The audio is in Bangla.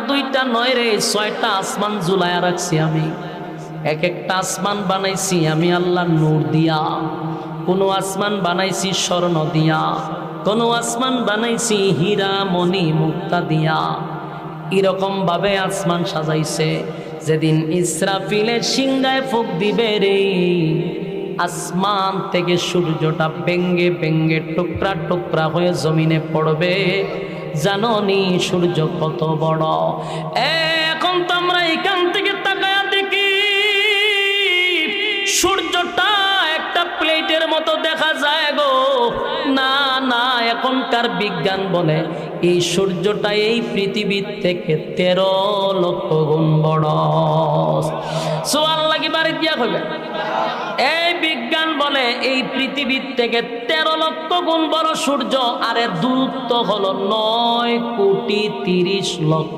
দুইটা নয় রে, 6টা আসমান ঝুলায়া রাখছি আমি। এক একটা আসমান বানাইছি আমি আল্লাহর নূর দিয়া, কোন আসমান বানাইছি স্বর্ণ দিয়া, কোন আসমান বানাইছি হীরা মণি মুক্তা দিয়া। এরকম ভাবে আসমান সাজাইছে, যেদিন ইসরাফিলের সিংহায় ফুঁক দিবে রে, আসমান থেকে সূর্যটা ভেঙ্গে ভেঙ্গে টুকরা টুকরা হয়ে জমিনে পড়বে। জাননি সূর্য কত বড়। এখন তো আমরা এখান থেকে তাকায়া দেখি সূর্যটা একটা প্লেটের মতো দেখা যায় গো। না না, এখনকার বিজ্ঞান বলে এই সূর্যটা এই পৃথিবীর থেকে 13 লক্ষ গুণ বড়। সুবহানাল্লাহ কি বাড়ি দিয়া হবে? এই বিজ্ঞান বলে এই পৃথিবীর থেকে 13 লক্ষ গুণ বড় সূর্য, আর এর দূরত্ব হলো 9 কোটি 30 লক্ষ।